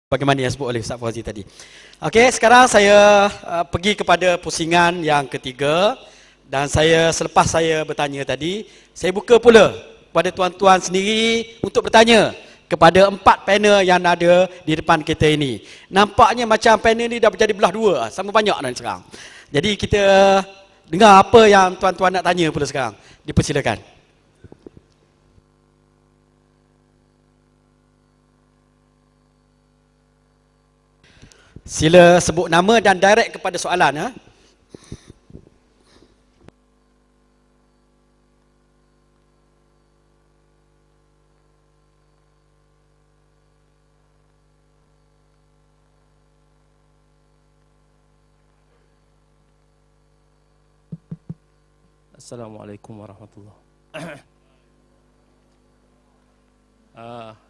Bagaimana yang sebut oleh Ustaz Fauzi tadi. Okey, sekarang saya pergi kepada pusingan yang ketiga dan selepas saya bertanya tadi, saya buka pula kepada tuan-tuan sendiri untuk bertanya kepada 4 panel yang ada di depan kita ini. Nampaknya macam panel ni dah menjadi belah dua, sama banyak dah sekarang. Jadi kita dengar apa yang tuan-tuan nak tanya pula sekarang. Dipersilakan. Sila sebut nama dan direct kepada soalan. Ha? Assalamualaikum warahmatullahi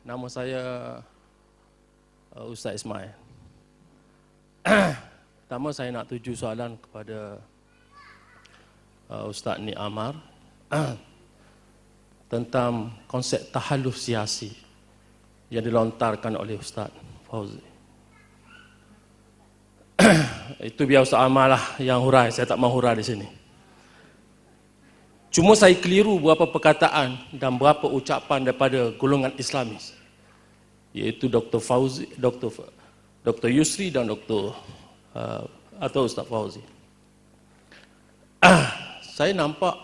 nama saya Ustaz Ismail. Pertama saya nak tuju soalan kepada Ustaz Ni Amar tentang konsep tahalluf siasi yang dilontarkan oleh Ustaz Fauzi. Itu biar Ustaz Amar lah yang hurai, saya tak mahu hurai di sini. Cuma saya keliru beberapa perkataan dan beberapa ucapan daripada golongan Islamis, iaitu Dr. Fauzi, Dr. Yusri dan atau Ustaz Fauzi. Saya nampak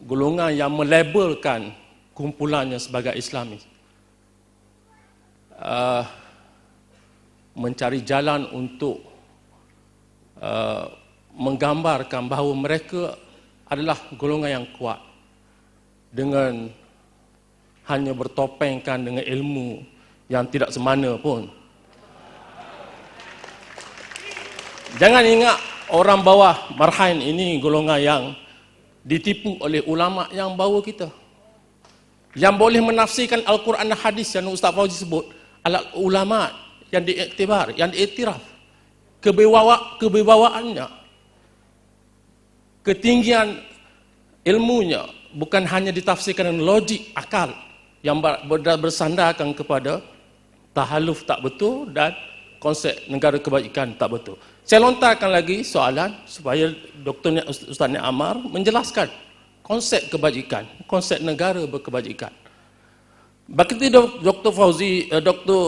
golongan yang melabelkan kumpulannya sebagai Islamis mencari jalan untuk menggambarkan bahawa mereka adalah golongan yang kuat dengan hanya bertopengkan dengan ilmu yang tidak semana pun. Jangan ingat orang bawah marhain ini golongan yang ditipu oleh ulama yang bawa kita, yang boleh menafsirkan Al-Quran dan hadis yang Ustaz Fauzi sebut adalah ulama yang diiktibar, yang diiktiraf kewibawaannya, ketinggian ilmunya, bukan hanya ditafsirkan dengan logik akal yang bersandarkan kepada tahalluf tak betul dan konsep negara kebajikan tak betul. Saya lontarkan lagi soalan supaya Ustaz Ni Amar menjelaskan konsep kebajikan, konsep negara berkebajikan. Bagi Dr. Fauzi, Dr.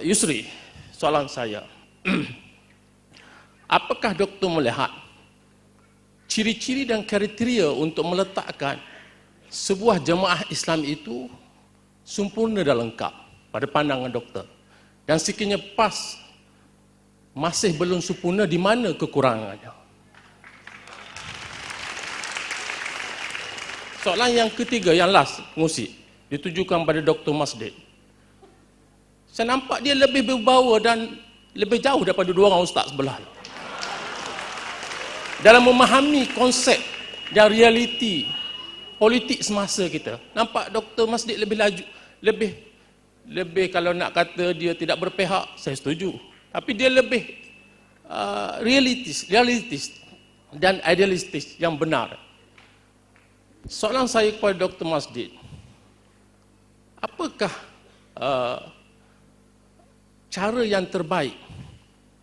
Yusri, soalan saya, apakah doktor melihat ciri-ciri dan kriteria untuk meletakkan sebuah jemaah Islam itu sempurna dan lengkap pada pandangan doktor? Dan sekiranya pas masih belum sempurna, di mana kekurangannya? Soalan yang ketiga, yang last, pengusi, ditujukan pada Dr. Masdid. Saya nampak dia lebih berbawa dan lebih jauh daripada dua orang ustaz sebelah dalam memahami konsep dan realiti politik semasa kita. Nampak Dr. Masdid lebih laju, lebih kalau nak kata dia tidak berpihak, saya setuju. Tapi dia lebih realistis dan idealistis yang benar. Soalan saya kepada Dr. Masdid, apakah cara yang terbaik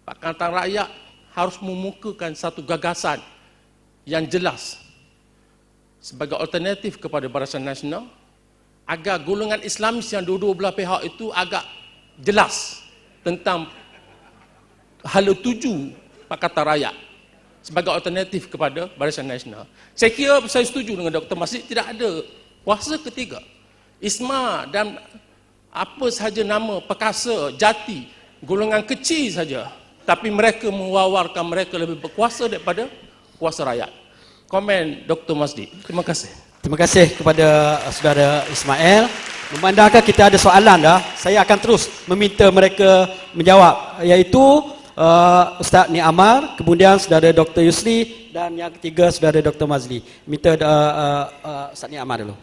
Pakatan Rakyat harus memukakan satu gagasan yang jelas sebagai alternatif kepada Barisan Nasional agar golongan Islamis yang dua-dua belah pihak itu agak jelas tentang hala tuju Pakatan Rakyat sebagai alternatif kepada Barisan Nasional. Saya kira saya setuju dengan Dr. Masdid, tidak ada kuasa ketiga. ISMA dan apa sahaja nama perkasa, jati, golongan kecil saja, tapi mereka mewawarkan mereka lebih berkuasa daripada kuasa rakyat. Komen Dr. Masdid. Terima kasih. Terima kasih kepada saudara Ismail. Memandangkan kita ada soalan dah, saya akan terus meminta mereka menjawab, iaitu Ustaz Ni Amar, kemudian saudara Dr. Yusri dan yang ketiga saudara Dr. Mazli. Minta Ustaz Ni Amar dulu.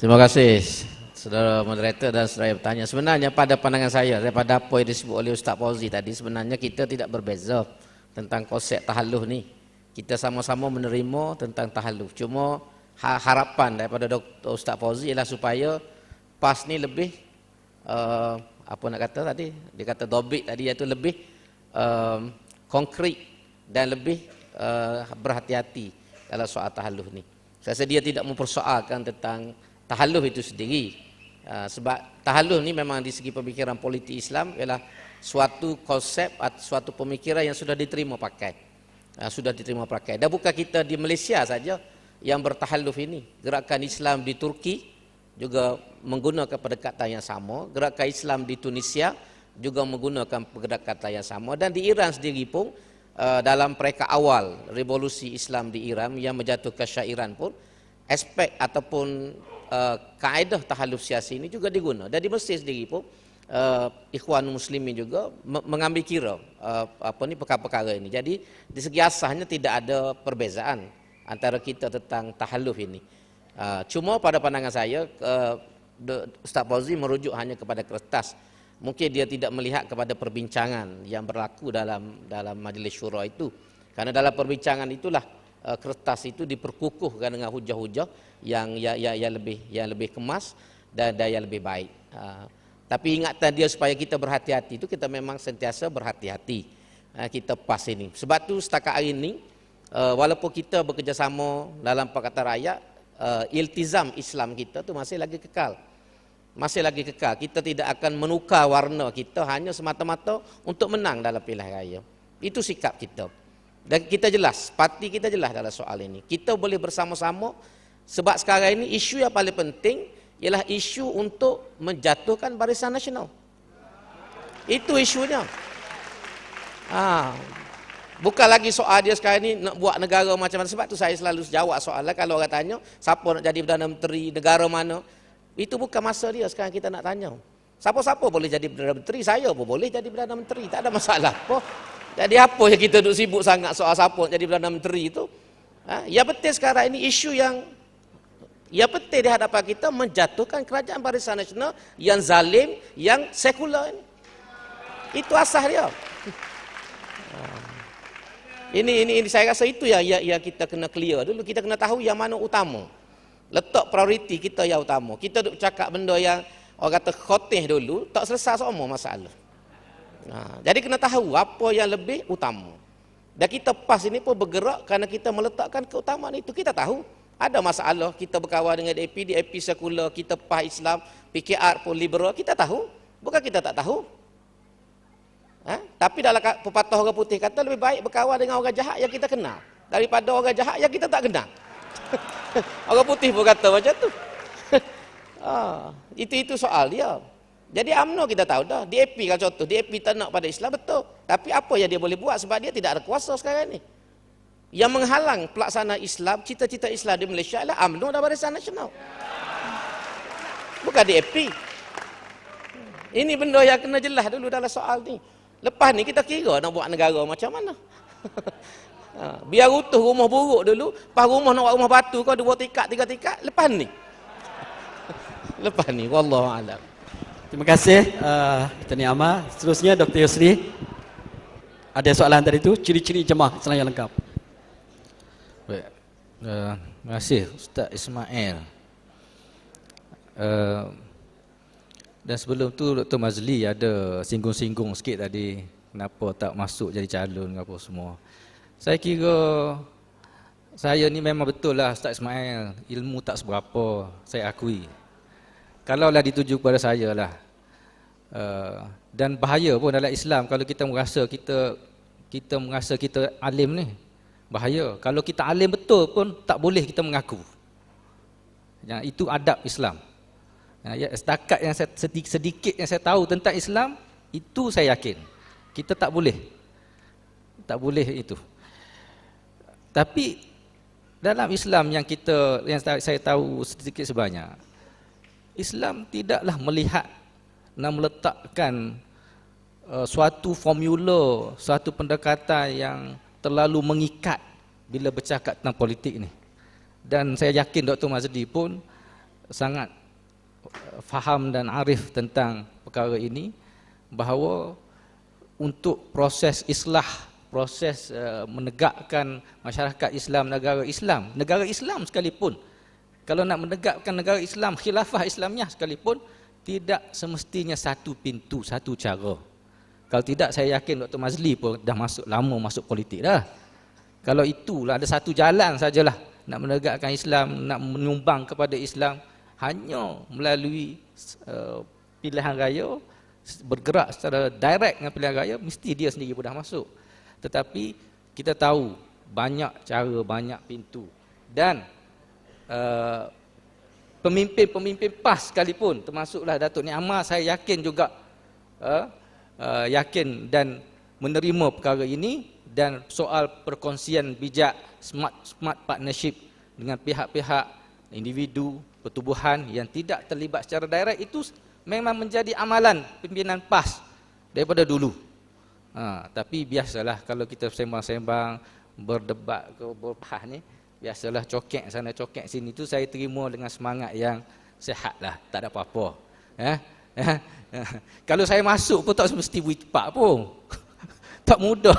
Terima kasih saudara moderator dan saudara yang bertanya. Sebenarnya pada pandangan saya, daripada apa yang disebut oleh Ustaz Fauzi tadi, sebenarnya kita tidak berbeza tentang konsep tahalluf ni. Kita sama-sama menerima tentang tahalluf. Cuma harapan daripada Dr. Ustaz Fauzi ialah supaya PAS ni lebih apa nak kata tadi, dia kata dobik tadi, iaitu lebih konkret dan lebih berhati-hati dalam soal tahalluh ni. Saya rasa dia tidak mempersoalkan tentang tahalluh itu sendiri. Sebab tahalluh ni memang di segi pemikiran politik Islam ialah suatu konsep atau suatu pemikiran yang sudah diterima pakai. Dan bukan kita di Malaysia saja yang bertahalluf ini. Gerakan Islam di Turki juga menggunakan pendekatan yang sama. Gerakan Islam di Tunisia juga menggunakan pendekatan yang sama. Dan di Iran sendiri pun dalam pereka awal revolusi Islam di Iran yang menjatuhkan Shah Iran pun aspek ataupun kaedah tahalluf siasi ini juga digunakan. Dan di Mesir sendiri pun Ikhwan Muslimin juga mengambil kira perkara-perkara ini. Jadi di segi asasnya tidak ada perbezaan antara kita tentang tahalluf ini. Cuma pada pandangan saya Ustaz Fauzi merujuk hanya kepada kertas. Mungkin dia tidak melihat kepada perbincangan yang berlaku dalam majlis syura itu. Karena dalam perbincangan itulah kertas itu diperkukuhkan dengan hujah-hujah yang lebih kemas dan yang lebih baik. Tapi ingatan dia supaya kita berhati-hati itu, kita memang sentiasa berhati-hati. Kita PAS ini. Sebab tu setakat hari ini walaupun kita bekerjasama dalam Pakatan Rakyat, iltizam Islam kita tu masih lagi kekal. Kita tidak akan menukar warna kita hanya semata-mata untuk menang dalam pilihan raya. Itu sikap kita. Dan kita jelas, parti kita jelas dalam soal ini. Kita boleh bersama-sama sebab sekarang ini isu yang paling penting ialah isu untuk menjatuhkan Barisan Nasional. Itu isunya. Bukan lagi soal dia sekarang ni nak buat negara macam mana. Sebab tu saya selalu jawab soalan kalau orang tanya siapa nak jadi Perdana Menteri, negara mana. Itu bukan masa dia sekarang kita nak tanya. Siapa-siapa boleh jadi Perdana Menteri, saya pun boleh jadi Perdana Menteri. Tak ada masalah apa. Jadi apa yang kita duk sibuk sangat soal siapa nak jadi Perdana Menteri itu. Yang penting sekarang ini isu yang penting di hadapan kita menjatuhkan kerajaan Barisan Nasional yang zalim, yang sekular ini. Itu asas dia. Ini saya rasa itu yang kita kena clear dulu. Kita kena tahu yang mana utama. Letak prioriti kita yang utama. Kita duk cakap benda yang orang kata khotih dulu, tak selesai semua masalah. Jadi kena tahu apa yang lebih utama. Dan kita PAS ini pun bergerak kerana kita meletakkan keutamaan itu. Kita tahu ada masalah, kita berkawan dengan DAP sekular, kita PAS Islam, PKR pun liberal, kita tahu. Bukan kita tak tahu. Tapi dalam pepatah orang putih kata lebih baik berkawan dengan orang jahat yang kita kenal daripada orang jahat yang kita tak kenal. Orang putih pun kata macam tu. Itu soal dia. Jadi UMNO kita tahu dah. DAP kalau contoh, DAP tak nak pada Islam betul. Tapi apa yang dia boleh buat sebab dia tidak ada kuasa sekarang ni. Yang menghalang pelaksanaan Islam, cita-cita Islam di Malaysia adalah UMNO dan Barisan Nasional. Bukan DAP. Ini benda yang kena jelas dulu dalam soal ni. Lepas ni kita kira nak buat negara macam mana. Biar utuh rumah buruk dulu, lepas rumah nak buat rumah batu kau 2 tingkat 3 tingkat, lepas ni. Lepas ni, wallahu a'lam. Terima kasih Tuan Amar. Seterusnya Dr. Yusri. Ada soalan tadi tu, ciri-ciri jemaah Islam yang lengkap. Baik. Terima kasih Ustaz Ismail. Dan sebelum tu Dr. Mazli ada singgung-singgung sikit tadi kenapa tak masuk jadi calon apa semua. Saya kira saya ni memang betul lah Ustaz Ismail, ilmu tak seberapa, saya akui. Kalaulah dituju kepada saya lah. Dan bahaya pun dalam Islam kalau kita merasa kita alim ni. Bahaya. Kalau kita alim betul pun tak boleh kita mengaku. Itu adab Islam. Setakat yang sedikit yang saya tahu tentang Islam, itu saya yakin. Kita tak boleh itu. Tapi dalam Islam yang saya tahu sedikit sebanyak, Islam tidaklah melihat dan meletakkan suatu formula, suatu pendekatan yang terlalu mengikat bila bercakap tentang politik ni. Dan saya yakin Dr. Mazdi pun sangat faham dan arif tentang perkara ini, bahawa untuk proses islah, proses menegakkan masyarakat Islam, negara Islam sekalipun, kalau nak menegakkan negara Islam, khilafah Islamiyah sekalipun, tidak semestinya satu pintu, satu cara. Kalau tidak, saya yakin Dr. Mazli pun dah lama masuk politik dah. Kalau itulah ada satu jalan sajalah nak menegakkan Islam, nak menyumbang kepada Islam, hanya melalui pilihan raya, bergerak secara direct dengan pilihan raya, mesti dia sendiri pun dah masuk. Tetapi kita tahu banyak cara, banyak pintu. Dan pemimpin-pemimpin PAS sekalipun, termasuklah Datuk Nik Amar, saya yakin juga yakin dan menerima perkara ini, dan soal perkongsian bijak, smart partnership dengan pihak-pihak, individu, pertubuhan yang tidak terlibat secara direct, itu memang menjadi amalan pimpinan PAS daripada dulu. Tapi biasalah kalau kita sembang-sembang, berdebat ke berbahas ni, biasalah cokek sana cokek sini, tu saya terima dengan semangat yang sihat lah, tak ada apa-apa. Kalau saya masuk pun tak semesti buat cepat pun. Tak mudah.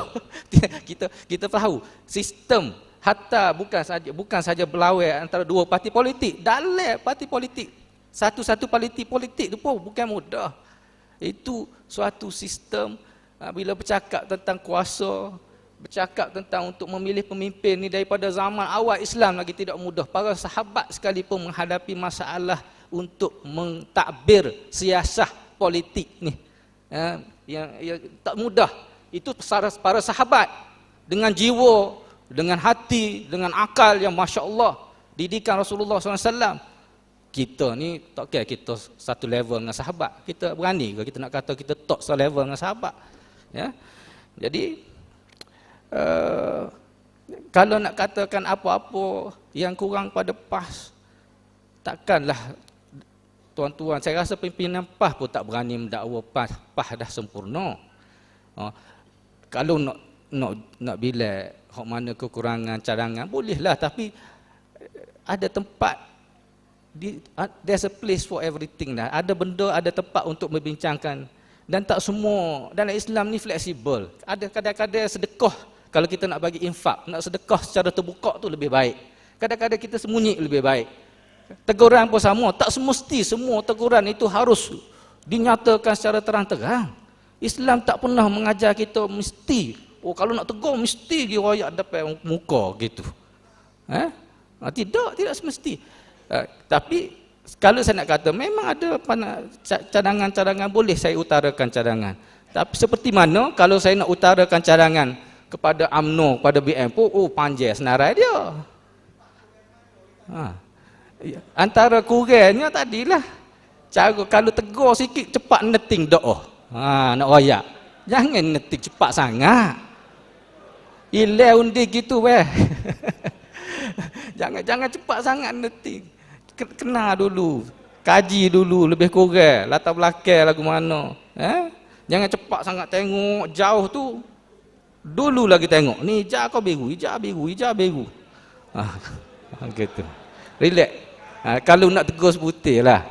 Kita tahu sistem, hatta bukan saja berlawan antara dua parti politik, dalam parti politik, satu-satu parti politik tu pun bukan mudah. Itu suatu sistem. Bila bercakap tentang kuasa, bercakap tentang untuk memilih pemimpin ni, daripada zaman awal Islam lagi tidak mudah. Para sahabat sekalipun menghadapi masalah untuk mentadbir siasah politik ni, yang tak mudah. Itu para sahabat dengan jiwa, dengan hati, dengan akal yang Masya Allah, didikan Rasulullah SAW. Kita ni tak kira kita satu level dengan sahabat. Kita berani ke kita nak kata kita top selevel dengan sahabat? Ya? Jadi kalau nak katakan apa-apa yang kurang pada PAS, takkanlah tuan-tuan, saya rasa pimpinan PAS pun tak berani mendakwa PAS dah sempurna. Kalau nak bila hak mana kekurangan cadangan, bolehlah, tapi ada tempat, there's a place for everything dah. Ada benda, ada tempat untuk membincangkan. Dan tak semua, dalam Islam ni fleksibel. Ada kadang-kadang sedekah, kalau kita nak bagi infak, nak sedekah secara terbuka tu lebih baik. Kadang-kadang kita sembunyi lebih baik. Teguran pun sama, tak semesti semua teguran itu harus dinyatakan secara terang-terang. Islam tak pernah mengajar kita mesti, kalau nak tegur mesti dirayak depan muka gitu. Tidak semesti. Tapi kalau saya nak kata, memang ada cadangan-cadangan, boleh saya utarakan cadangan. Tapi seperti mana kalau saya nak utarakan cadangan kepada UMNO, kepada BM pun, panjang senarai dia. Antara kurangnya tadilah, cara kalau tegur sikit cepat neting doa. Nak royak. Jangan neting cepat sangat. Ilai undi gitu weh. Jangan cepat sangat neting. Kena dulu, kaji dulu lebih kurang latar belakang lagu mana. Jangan cepat sangat tengok jauh tu. Dulu lagi tengok, ni hijau kau biru, hijau biru. Gitu. Relax. Kalau nak tegur seputih lah.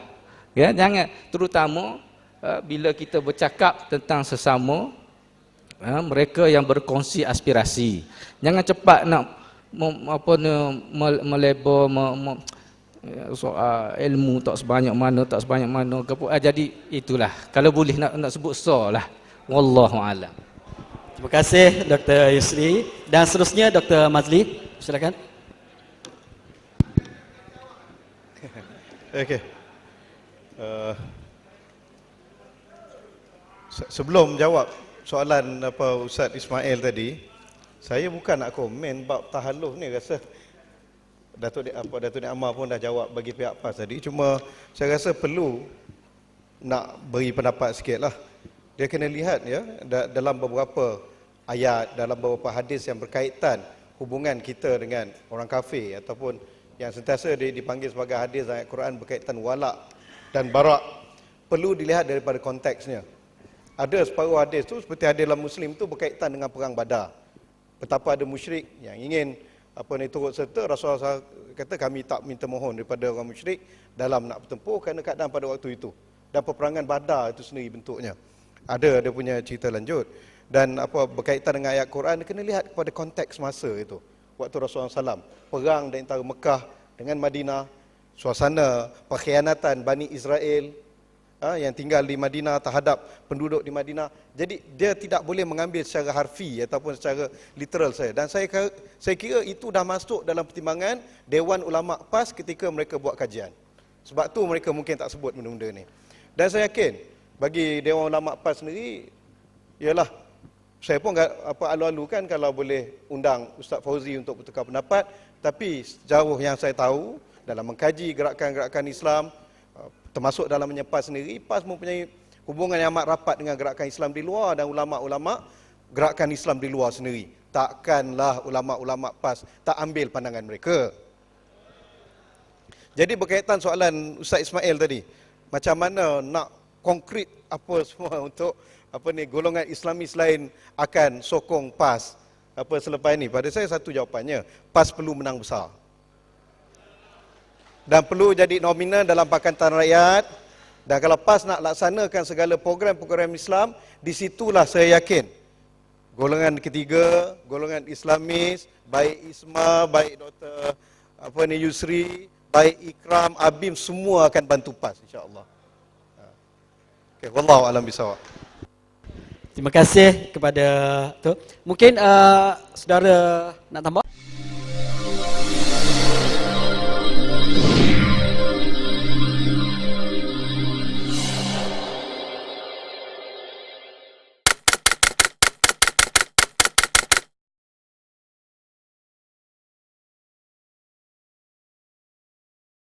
Ya, jangan, terutama bila kita bercakap tentang sesama, mereka yang berkongsi aspirasi. Jangan cepat nak melabel soal ilmu tak sebanyak mana. Jadi itulah, kalau boleh nak sebut lah. Wallahu a'lam. Terima kasih Dr. Yusri. Dan seterusnya Dr. Mazli, silakan. Okey. Sebelum jawab soalan Ustaz Ismail tadi, saya bukan nak komen bab tahalluf ni, rasa Datuk Nik Amar pun dah jawab bagi pihak PAS tadi. Cuma saya rasa perlu nak beri pendapat sikitlah. Dia kena lihat ya, dalam beberapa ayat, dalam beberapa hadis yang berkaitan hubungan kita dengan orang kafir, ataupun yang sentiasa dipanggil sebagai hadis ayat Quran berkaitan wala' dan bara', perlu dilihat daripada konteksnya. Ada separuh hadis tu, seperti hadis dalam Muslim tu, berkaitan dengan perang Badar. Betapa ada musyrik yang ingin turut serta. Rasulullah kata, kami tak minta mohon daripada orang musyrik dalam nak bertempur kerana keadaan pada waktu itu. Dan peperangan Badar itu sendiri bentuknya. Ada punya cerita lanjut. Dan berkaitan dengan ayat Quran, kena lihat kepada konteks masa itu. Waktu Rasulullah SAW perang di antara Mekah dengan Madinah, suasana pengkhianatan Bani Israel, yang tinggal di Madinah terhadap penduduk di Madinah. Jadi dia tidak boleh mengambil secara harfi ataupun secara literal saya. Dan saya kira itu dah masuk dalam pertimbangan Dewan Ulama PAS ketika mereka buat kajian. Sebab tu mereka mungkin tak sebut benda-benda ni. Dan saya yakin bagi Dewan Ulama PAS sendiri, ialah saya pun alu-alu kan kalau boleh undang Ustaz Fauzi untuk bertukar pendapat, tapi sejauh yang saya tahu dalam mengkaji gerakan-gerakan Islam, termasuk dalamnya PAS sendiri, PAS mempunyai hubungan yang amat rapat dengan gerakan Islam di luar dan ulama-ulama gerakan Islam di luar sendiri. Takkanlah ulama-ulama PAS tak ambil pandangan mereka. Jadi berkaitan soalan Ustaz Ismail tadi, macam mana nak konkret apa semua untuk golongan Islamis lain akan sokong PAS selepas ini. Pada saya satu jawapannya, PAS perlu menang besar. Dan perlu jadi nominal dalam Pakatan Rakyat. Dan kalau PAS nak laksanakan segala program-program Islam, di situlah saya yakin golongan ketiga, golongan Islamis, baik Isma, baik Dr. Yusri, baik Ikram, Abim, semua akan bantu PAS insya-Allah. Okey, wallahu alam bisawab. Terima kasih kepada tu. Mungkin saudara nak tambah?